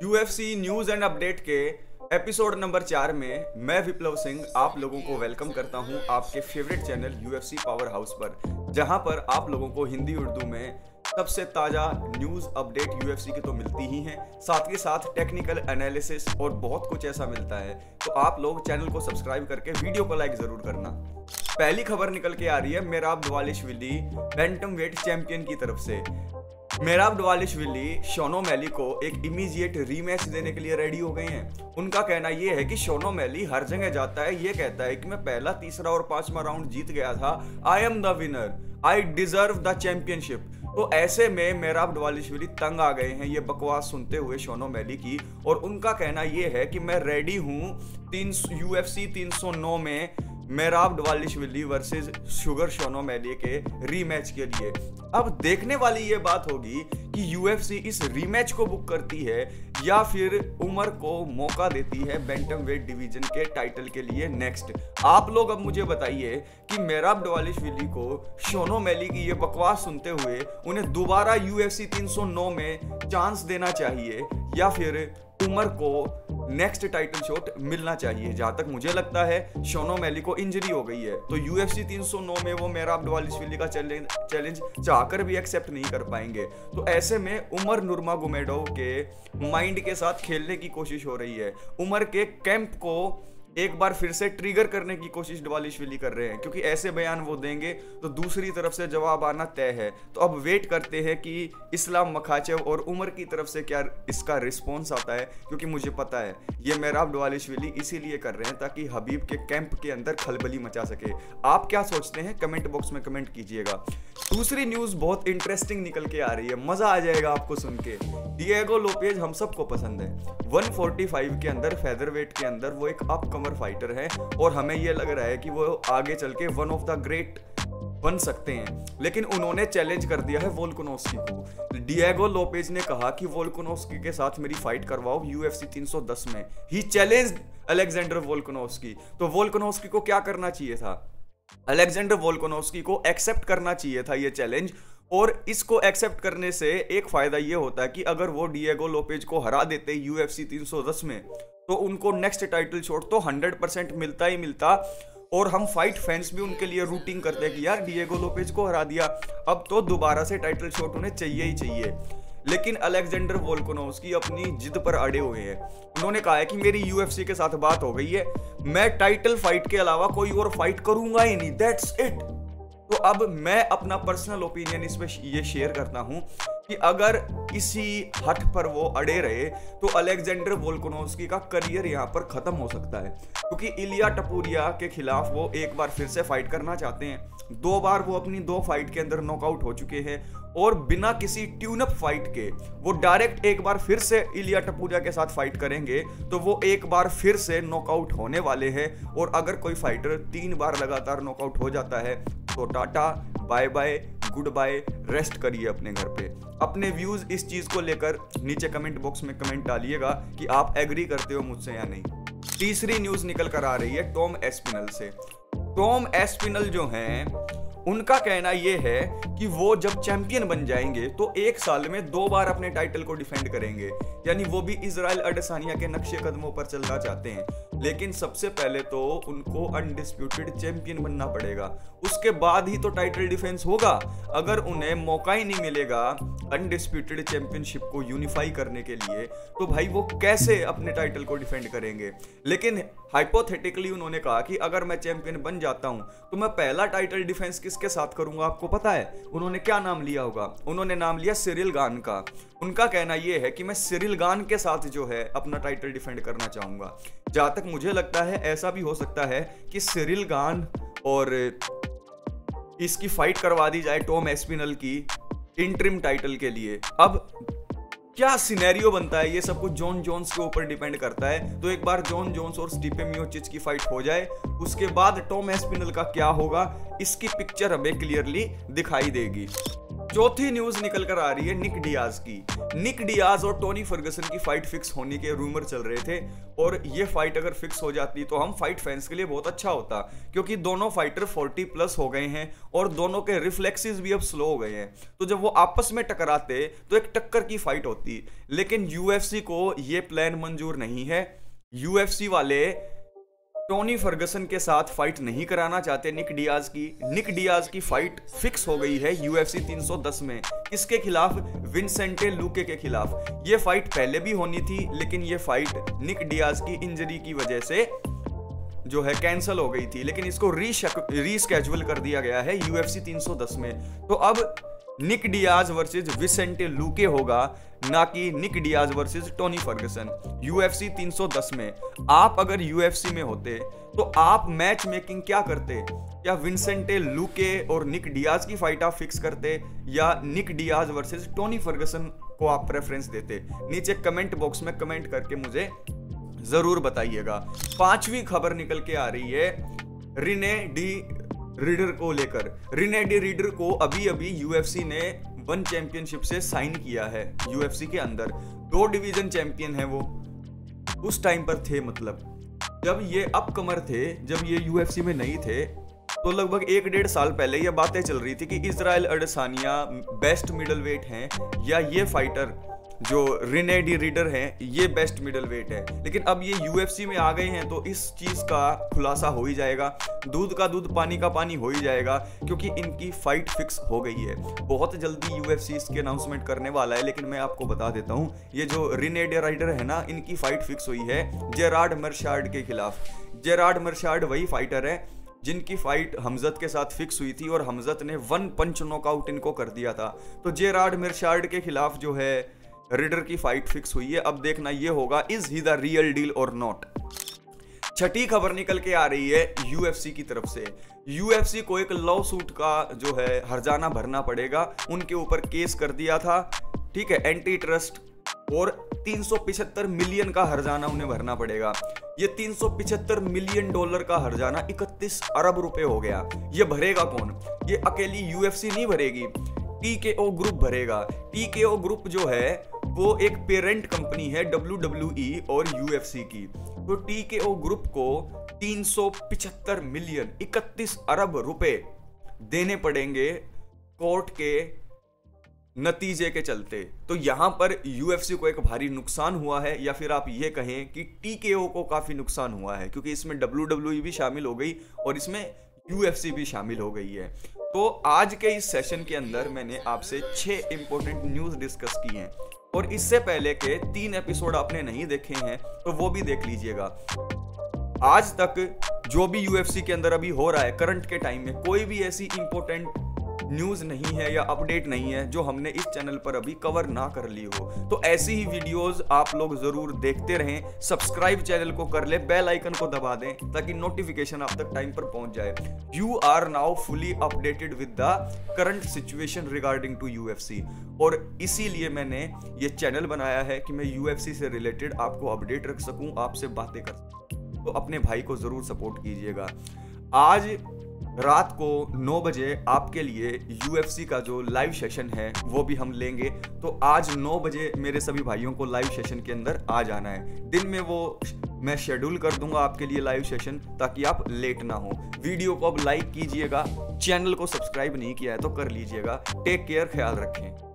UFC news and update के episode number 4 में मैं विप्लव सिंह आप लोगों को वेलकम करता हूं आपके favourite channel UFC power house पर, जहां पर आप लोगों को हिंदी उर्दू में सबसे ताज़ा न्यूज़ अपडेट यूएफसी की तो मिलती ही हैं, साथ ही साथ टेक्निकल एनालिसिस और बहुत कुछ ऐसा मिलता है। तो आप लोग चैनल को सब्सक्राइब करके वीडियो को लाइक ज़रूर करना। पहली खबर निकल के आ रही है मेराब दवालिशविली बैंटम वेट चैंपियन की तरफ से। मेराब दवालिशविली शॉन ओमैली को एक इमीडिएट रीमैच देने के लिए रेडी हो गए हैं। उनका कहना यह है कि शॉन ओमैली हर जगह जाता है, ये कहता है कि मैं पहला, तीसरा और 5वां राउंड जीत गया था, I am the winner, I deserve the championship. तो ऐसे में मेराब दवालिशविली तंग आ गए हैं ये बकवास सुनते हुए शॉन ओमैली की, और उनका कहना यह है कि मैं रेडी हूं यूएफसी 309 में मेराब दवालिशविली वर्सेस शुगर शॉन ओमैली के रीमैच के लिए। अब देखने वाली ये बात होगी कि यूएफसी इस रीमैच को बुक करती है या फिर उमर को मौका देती है बैंटम वेट डिवीजन के टाइटल के लिए नेक्स्ट। आप लोग अब मुझे बताइए कि मेराब दवालिशविली को शॉन ओमैली की ये बकवास सुनते हुए उन्हें दोबारा यूएफसी 309 में चांस देना चाहिए या फिर उमर को नेक्स्ट टाइटल शॉट मिलना चाहिए। जहां तक मुझे लगता है शॉन ओमैली को इंजरी हो गई है, तो यूएफसी 309 में वो मेराब दवालिशविली का चैलेंज चाहकर भी एक्सेप्ट नहीं कर पाएंगे। तो ऐसे में उमर नुर्मागोमेडोव के माइंड के साथ खेलने की कोशिश हो रही है। उमर के कैंप को एक बार फिर से ट्रिगर करने की कोशिश दवालिशविली कर रहे हैं, क्योंकि ऐसे बयान वो देंगे तो दूसरी तरफ से जवाब आना तय है। तो अब वेट करते हैं कि इस्लाम मखाचेव और उमर की तरफ से क्या इसका रिस्पॉन्स आता है, क्योंकि मुझे पता है ये मेराब दवालिशविली इसीलिए कर रहे हैं ताकि हबीब के कैंप के अंदर खलबली मचा सके। आप क्या सोचते हैं कमेंट बॉक्स में कमेंट कीजिएगा। दूसरी न्यूज़ बहुत इंटरेस्टिंग निकल के आ रही है, मज़ा आ जाएगा आपको सुन के। डिएगो लोपेज हम सबको पसंद है, 145 के अंदर फेदरवेट के अंदर वो एक अपकमर फाइटर है और हमें ये लग रहा है कि वो आगे चल के वन ऑफ द ग्रेट बन सकते हैं। लेकिन उन्होंने चैलेंज कर दिया है वोल्कानोव्स्की को। डिएगो लोपेज ने कहा कि वोल्कानोव्स्की के साथ मेरी फाइट करवाओ यूएफसी 310 में। ही चैलेंज्ड अलेक्जेंडर वोल्कानोव्स्की। तो वोल्कानोव्स्की को क्या करना चाहिए था? अलेक्जेंडर वोल्कानोव्स्की को एक्सेप्ट करना चाहिए था ये चैलेंज, और इसको एक्सेप्ट करने से एक फायदा ये होता है कि अगर वो डिएगो लोपेज को हरा देते यूएफसी 310 में तो उनको नेक्स्ट टाइटल शॉट तो 100% मिलता ही मिलता, और हम फाइट फैंस भी उनके लिए रूटिंग करते हैं कि यार डिएगो लोपेज को हरा दिया, अब तो दोबारा से टाइटल शॉट उन्हें चाहिए ही चाहिए। लेकिन अलेक्जेंडर वोल्कानोव्स्की अपनी जिद पर अड़े हुए हैं। उन्होंने कहा है कि मेरी यूएफसी के साथ बात हो गई है, मैं टाइटल फाइट के अलावा कोई और फाइट करूंगा ही नहीं, दैट्स इट। तो अब मैं अपना पर्सनल ओपिनियन इसमें ये शेयर करता हूं कि अगर इसी हट पर वो अड़े रहे तो अलेक्जेंडर वोल्कानोव्स्की का करियर यहाँ पर खत्म हो सकता है, क्योंकि इलिया टपूरिया के खिलाफ वो एक बार फिर से फाइट करना चाहते हैं। 2 बार वो अपनी 2 फाइट के अंदर नॉकआउट हो चुके हैं, और बिना किसी ट्यून अप फाइट के वो डायरेक्ट एक बार फिर से इलिया टपूरिया के साथ फाइट करेंगे तो वो एक बार फिर से नॉकआउट होने वाले हैं। और अगर कोई फाइटर 3 बार लगातार नॉकआउट हो जाता है तो tata bye bye good bye, rest करिए अपने घर पे। अपने व्यूज इस चीज को लेकर नीचे कमेंट बॉक्स में कमेंट डालिएगा कि आप एग्री करते हो मुझसे या नहीं। तीसरी न्यूज निकल कर आ रही है टॉम एस्पिनल से। टॉम एस्पिनल जो हैं उनका कहना यह है कि वो जब चैंपियन बन जाएंगे तो 1 साल में 2 बार अपने टाइटल को डिफेंड करेंगे, यानी वो भी इजराइल अडेसानिया के नक्शे कदमों पर चलना चाहते हैं। लेकिन सबसे पहले तो उनको अनडिस्प्यूटेड चैंपियन बनना पड़ेगा, उसके बाद ही तो टाइटल डिफेंस होगा। अगर उन्हें मौका ही नहीं मिलेगा अनडिस्प्यूटेड चैंपियनशिप को यूनिफाई करने के लिए तो भाई वो कैसे अपने टाइटल को डिफेंड करेंगे। लेकिन हाइपोथेटिकली उन्होंने कहा कि अगर मैं चैंपियन बन जाता हूं तो मैं पहला टाइटल डिफेंस किसके साथ करूंगा? आपको पता है उन्होंने क्या नाम लिया होगा? उन्होंने नाम लिया सिरिल गान का। उनका कहना यह है कि मैं सिरिल गान के साथ जो है अपना टाइटल डिफेंड करना चाहूंगा। जहां तक मुझे लगता है ऐसा भी हो सकता है कि सिरिल गान और इसकी फाइट करवा दी जाए टॉम एस्पिनल की इंटरिम टाइटल के लिए। अब क्या सिनेरियो बनता है ये सब कुछ जॉन जोन्स के ऊपर डिपेंड करता है। तो एक बार जॉन जोन्स और स्टिपे मियोचिच की फाइट हो जाए, उसके बाद टॉम एस्पिनल का क्या होगा इसकी पिक्चर हमें क्लियरली दिखाई देगी। चौथी न्यूज निकल कर आ रही है निक डियाज की। निक डियाज और टोनी फर्गसन की फाइट फिक्स होने के रूमर चल रहे थे, और ये फाइट अगर फिक्स हो जाती तो हम फाइट फैंस के लिए बहुत अच्छा होता, क्योंकि दोनों फाइटर 40+ हो गए हैं और दोनों के रिफ्लेक्सेस भी अब स्लो हो गए हैं। तो जब वो आपस में टकराते तो एक टक्कर की फाइट होती, लेकिन यूएफसी को ये प्लान मंजूर नहीं है। यूएफसी वाले टोनी फर्गसन के साथ फाइट नहीं कराना चाहते निक डियाज की। निक डियाज की फाइट फिक्स हो गई है यूएफसी 310 में। इसके खिलाफ विंसेंटे लुके के खिलाफ। ये फाइट पहले भी होनी थी, लेकिन ये फाइट निक डियाज की इंजरी की वजह से जो है कैंसिल हो गई थी, लेकिन इसको रीस्केड्यूल कर दिया गया है यूएफसी 310 में। तो अब निक डियाज वर्सेस विसेंटे लुके होगा, ना कि Nick Diaz versus Tony Ferguson UFC 310 में। आप अगर यूएफसी में होते तो आप मैच मेकिंग क्या करते? क्या विंसेंटे लुके और निक डियाज की फाइट आप फिक्स करते, या Nick Diaz versus Tony Ferguson को आप प्रेफरेंस देते? नीचे कमेंट बॉक्स में कमेंट करके मुझे जरूर बताइएगा। पांचवी खबर निकल के आ रही है रिने डी रीडर को लेकर। रिने डी रीडर को अभी यूएफसी ने 1 चैंपियनशिप से साइन किया है। यूएफसी के अंदर 2 डिवीजन चैंपियन है वो, उस टाइम पर थे, मतलब जब ये अपकमर थे, जब ये यूएफसी में नहीं थे, तो लगभग 1-1.5 साल पहले ये बातें चल रही थी कि Israel Adesanya best middle wait हैं, या ये फाइटर जो रिने डी रीडर हैं ये बेस्ट मिडल वेट है। लेकिन अब ये यूएफसी में आ गए हैं तो इस चीज का खुलासा हो ही जाएगा, दूध का दूध पानी का पानी हो ही जाएगा, क्योंकि इनकी फाइट फिक्स हो गई है। बहुत जल्दी यूएफसी इसकी अनाउंसमेंट करने वाला है, लेकिन मैं आपको बता देता हूँ ये जो रिने डी रीडर है ना, इनकी फाइट फिक्स हुई है जेरार्ड मर्शार्ड के खिलाफ। जेरार्ड मर्शार्ड वही फाइटर है जिनकी फाइट हमजत के साथ फिक्स हुई थी और हमजत ने 1 पंच नॉकआउट इनको कर दिया था। तो जेरार्ड मर्शार्ड के खिलाफ जो है रीडर की फाइट फिक्स हुई है। अब देखना ये होगा is he the real deal और नॉट। छठी खबर निकल के आ रही है यूएफसी की तरफ से। यूएफसी को एक लॉ सूट का जो है हर्जाना भरना पड़ेगा, उनके ऊपर केस कर दिया था, ठीक है, एंटी ट्रस्ट, और 375 मिलियन का हर्जाना उन्हें भरना पड़ेगा। ये 375 मिलियन डॉलर का हर्जाना 31 अरब रुपए हो गया। ये भरेगा कौन? ये अकेली यूएफसी नहीं भरेगी, टीकेओ ग्रुप भरेगा। टीकेओ ग्रुप जो है वो एक पेरेंट कंपनी है WWE और यूएफसी की। तो टीकेओ ग्रुप को 375 मिलियन 31 अरब रुपए देने पड़ेंगे कोर्ट के नतीजे के चलते। तो यहां पर यूएफसी को एक भारी नुकसान हुआ है, या फिर आप ये कहें कि टीकेओ को काफी नुकसान हुआ है, क्योंकि इसमें WWE भी शामिल हो गई और इसमें यूएफसी भी शामिल हो गई है। तो आज के इस सेशन के अंदर मैंने आपसे 6 इंपॉर्टेंट न्यूज डिस्कस की हैं, और इससे पहले के 3 एपिसोड आपने नहीं देखे हैं तो वो भी देख लीजिएगा। आज तक जो भी यूएफसी के अंदर अभी हो रहा है करंट के टाइम में, कोई भी ऐसी इंपॉर्टेंट न्यूज नहीं है या अपडेट नहीं है जो हमने इस चैनल पर अभी कवर ना कर ली हो। तो ऐसी ही वीडियोस आप लोग जरूर देखते रहें। सब्सक्राइब चैनल को कर ले, बेल आइकन को दबा दें ताकि नोटिफिकेशन आप तक टाइम पर पहुंच जाए। You are now fully updated with the current situation regarding to UFC, और इसीलिए मैंने ये चैनल बनाया है कि मैं यूएफसी से रिलेटेड आपको अपडेट रख सकूं, आपसे बातें कर सकूं। तो अपने भाई को जरूर सपोर्ट कीजिएगा। आज रात को 9 बजे आपके लिए यूएफसी का जो लाइव सेशन है वो भी हम लेंगे। तो आज 9 बजे मेरे सभी भाइयों को लाइव सेशन के अंदर आ जाना है। दिन में वो मैं शेड्यूल कर दूंगा आपके लिए लाइव सेशन, ताकि आप लेट ना हो। वीडियो को अब लाइक कीजिएगा, चैनल को सब्सक्राइब नहीं किया है तो कर लीजिएगा। टेक केयर, ख्याल रखें।